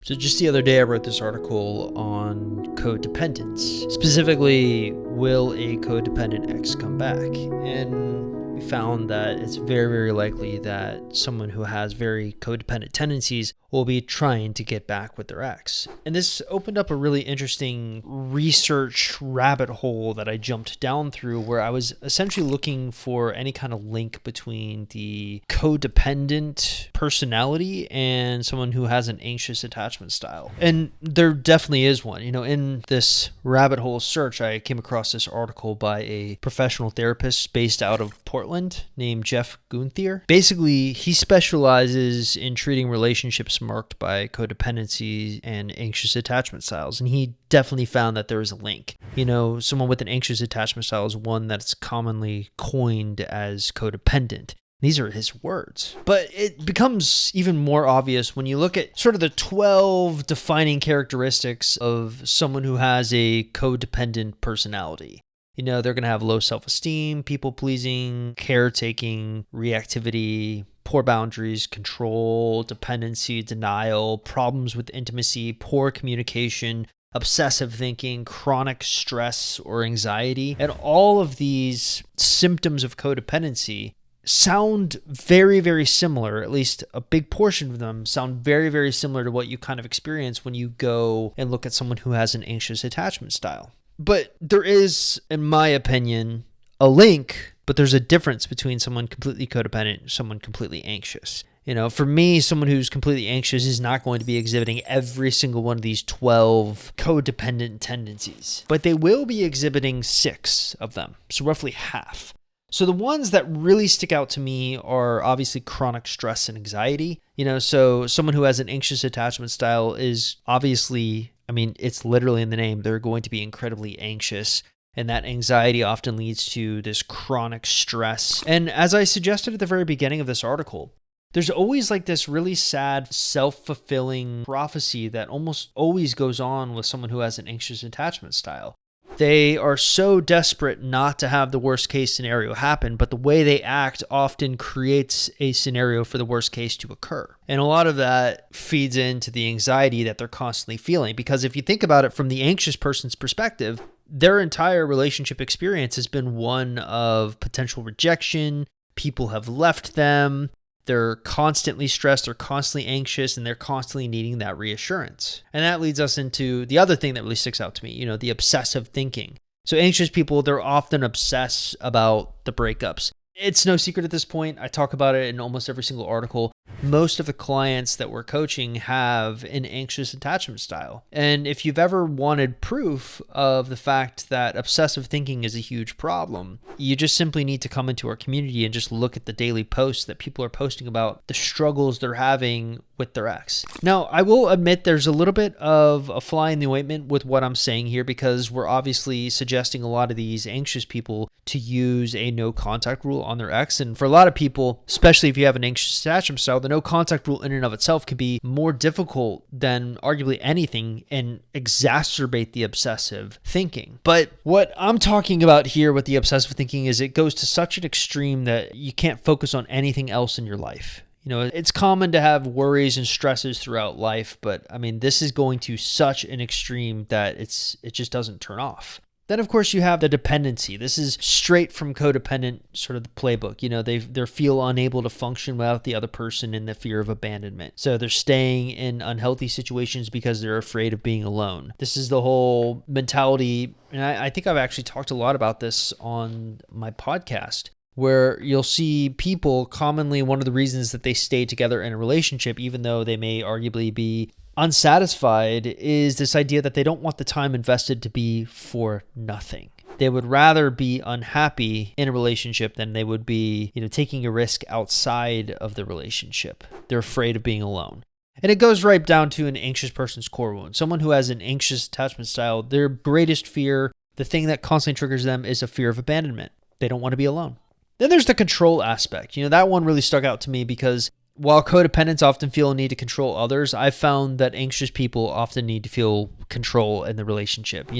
So just the other day I wrote this article on codependence. Specifically, will a codependent ex come back? And we found that it's very, very likely that someone who has very codependent tendencies will be trying to get back with their ex. And this opened up a really interesting research rabbit hole that I jumped down through, where I was essentially looking for any kind of link between the codependent personality and someone who has an anxious attachment style. And there definitely is one. In this rabbit hole search, I came across this article by a professional therapist based out of Portland named Jeff Gunther. Basically, he specializes in treating relationships marked by codependency and anxious attachment styles. And he definitely found that there is a link. Someone with an anxious attachment style is one that's commonly coined as codependent. These are his words. But it becomes even more obvious when you look at sort of the 12 defining characteristics of someone who has a codependent personality. They're going to have low self-esteem, people-pleasing, caretaking, reactivity, poor boundaries, control, dependency, denial, problems with intimacy, poor communication, obsessive thinking, chronic stress or anxiety. And all of these symptoms of codependency sound very, very similar. At least a big portion of them sound very, very similar to what you kind of experience when you go and look at someone who has an anxious attachment style. But there is, in my opinion, a link, but there's a difference between someone completely codependent and someone completely anxious. For me, someone who's completely anxious is not going to be exhibiting every single one of these 12 codependent tendencies, but they will be exhibiting 6 of them, so roughly half. So the ones that really stick out to me are obviously chronic stress and anxiety. So someone who has an anxious attachment style is obviously, it's literally in the name, they're going to be incredibly anxious. And that anxiety often leads to this chronic stress. And as I suggested at the very beginning of this article, there's always this really sad self-fulfilling prophecy that almost always goes on with someone who has an anxious attachment style. They are so desperate not to have the worst case scenario happen, but the way they act often creates a scenario for the worst case to occur. And a lot of that feeds into the anxiety that they're constantly feeling. Because if you think about it from the anxious person's perspective, their entire relationship experience has been one of potential rejection. People have left them. They're constantly stressed, they're constantly anxious, and they're constantly needing that reassurance. And that leads us into the other thing that really sticks out to me, the obsessive thinking. So anxious people, they're often obsessed about the breakups. It's no secret at this point. I talk about it in almost every single article. Most of the clients that we're coaching have an anxious attachment style. And if you've ever wanted proof of the fact that obsessive thinking is a huge problem, you just simply need to come into our community and just look at the daily posts that people are posting about the struggles they're having with their ex. Now, I will admit there's a little bit of a fly in the ointment with what I'm saying here, because we're obviously suggesting a lot of these anxious people to use a no contact rule on their ex. And for a lot of people, especially if you have an anxious attachment style, the no contact rule in and of itself can be more difficult than arguably anything and exacerbate the obsessive thinking. But what I'm talking about here with the obsessive thinking is it goes to such an extreme that you can't focus on anything else in your life. It's common to have worries and stresses throughout life, but this is going to such an extreme that it just doesn't turn off. Then, of course, you have the dependency. This is straight from codependent, sort of the playbook. They feel unable to function without the other person in the fear of abandonment. So they're staying in unhealthy situations because they're afraid of being alone. This is the whole mentality, and I think I've actually talked a lot about this on my podcast, where you'll see people commonly, one of the reasons that they stay together in a relationship, even though they may arguably be unsatisfied, is this idea that they don't want the time invested to be for nothing. They would rather be unhappy in a relationship than they would be, taking a risk outside of the relationship. They're afraid of being alone. And it goes right down to an anxious person's core wound. Someone who has an anxious attachment style, their greatest fear, the thing that constantly triggers them, is a fear of abandonment. They don't want to be alone. Then there's the control aspect. That one really stuck out to me because while codependents often feel a need to control others, I've found that anxious people often need to feel control in the relationship.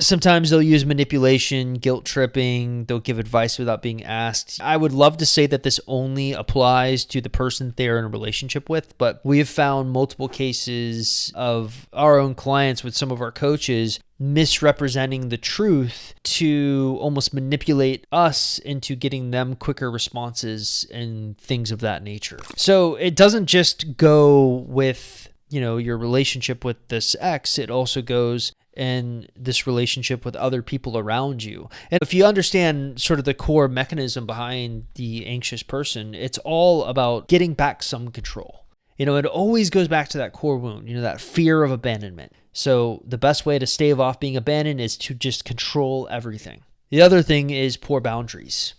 Sometimes they'll use manipulation, guilt tripping, they'll give advice without being asked. I would love to say that this only applies to the person they're in a relationship with, but we have found multiple cases of our own clients with some of our coaches misrepresenting the truth to almost manipulate us into getting them quicker responses and things of that nature. So it doesn't just go with, your relationship with this ex, it also goes in this relationship with other people around you. And if you understand sort of the core mechanism behind the anxious person, it's all about getting back some control. It always goes back to that core wound, that fear of abandonment. So the best way to stave off being abandoned is to just control everything. The other thing is poor boundaries.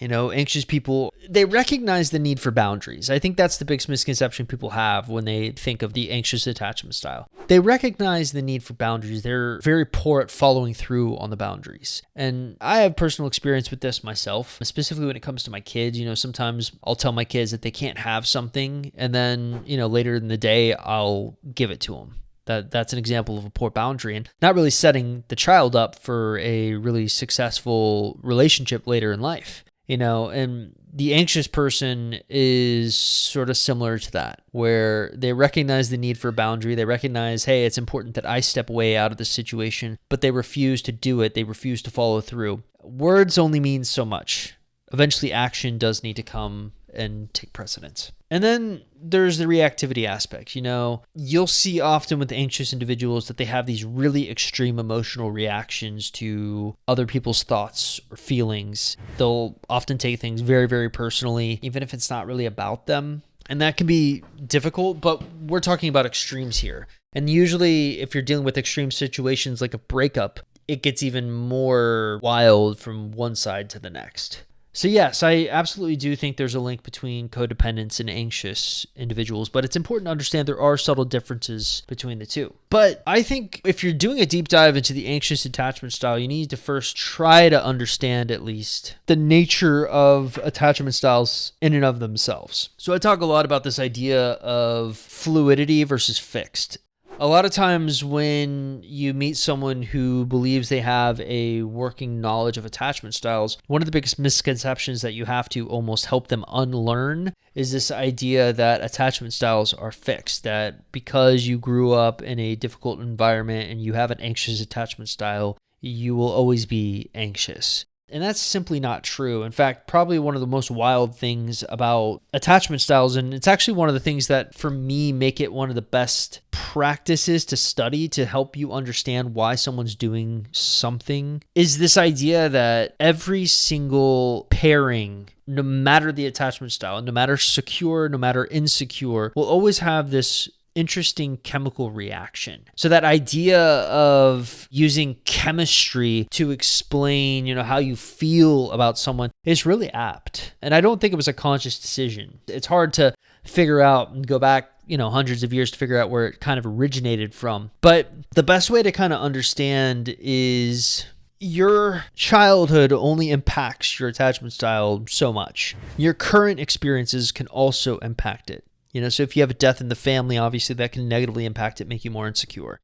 Anxious people, they recognize the need for boundaries. I think that's the biggest misconception people have when they think of the anxious attachment style. They recognize the need for boundaries. They're very poor at following through on the boundaries. And I have personal experience with this myself, specifically when it comes to my kids. Sometimes I'll tell my kids that they can't have something, and then, later in the day, I'll give it to them. That's an example of a poor boundary and not really setting the child up for a really successful relationship later in life. And the anxious person is sort of similar to that, where they recognize the need for a boundary. They recognize, hey, it's important that I step away out of this situation, but they refuse to do it. They refuse to follow through. Words only mean so much. Eventually, action does need to come and take precedence. And then there's the reactivity aspect. You'll see often with anxious individuals that they have these really extreme emotional reactions to other people's thoughts or feelings. They'll often take things very, very personally, even if it's not really about them. And that can be difficult, but we're talking about extremes here. And usually if you're dealing with extreme situations like a breakup, it gets even more wild from one side to the next. So yes, I absolutely do think there's a link between codependents and anxious individuals, but it's important to understand there are subtle differences between the two. But I think if you're doing a deep dive into the anxious attachment style, you need to first try to understand at least the nature of attachment styles in and of themselves. So I talk a lot about this idea of fluidity versus fixed. A lot of times when you meet someone who believes they have a working knowledge of attachment styles, one of the biggest misconceptions that you have to almost help them unlearn is this idea that attachment styles are fixed, that because you grew up in a difficult environment and you have an anxious attachment style, you will always be anxious. And that's simply not true. In fact, probably one of the most wild things about attachment styles, and it's actually one of the things that for me make it one of the best practices to study to help you understand why someone's doing something, is this idea that every single pairing, no matter the attachment style, no matter secure, no matter insecure, will always have this interesting chemical reaction. So that idea of using chemistry to explain, how you feel about someone is really apt. And I don't think it was a conscious decision. It's hard to figure out and go back, hundreds of years to figure out where it kind of originated from. But the best way to kind of understand is your childhood only impacts your attachment style so much. Your current experiences can also impact it. So if you have a death in the family, obviously that can negatively impact it, make you more insecure.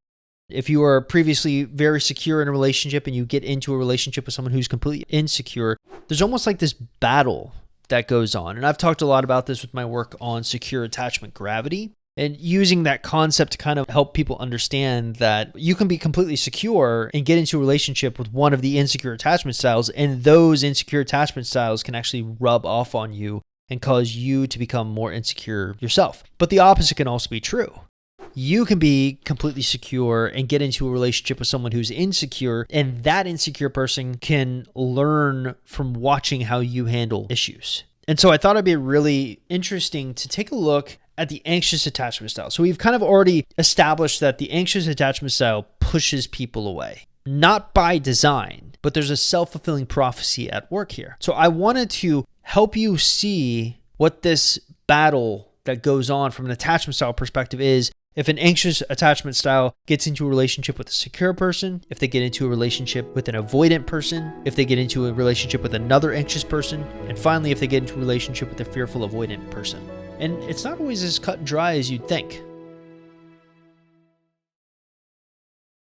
If you are previously very secure in a relationship and you get into a relationship with someone who's completely insecure, there's almost like this battle that goes on. And I've talked a lot about this with my work on secure attachment gravity and using that concept to kind of help people understand that you can be completely secure and get into a relationship with one of the insecure attachment styles, and those insecure attachment styles can actually rub off on you and cause you to become more insecure yourself. But the opposite can also be true. You can be completely secure and get into a relationship with someone who's insecure, and that insecure person can learn from watching how you handle issues. And so I thought it'd be really interesting to take a look at the anxious attachment style. So we've kind of already established that the anxious attachment style pushes people away. Not by design, but there's a self-fulfilling prophecy at work here. So I wanted to help you see what this battle that goes on from an attachment style perspective is if an anxious attachment style gets into a relationship with a secure person, if they get into a relationship with an avoidant person, if they get into a relationship with another anxious person, and finally, if they get into a relationship with a fearful avoidant person. And it's not always as cut and dry as you'd think.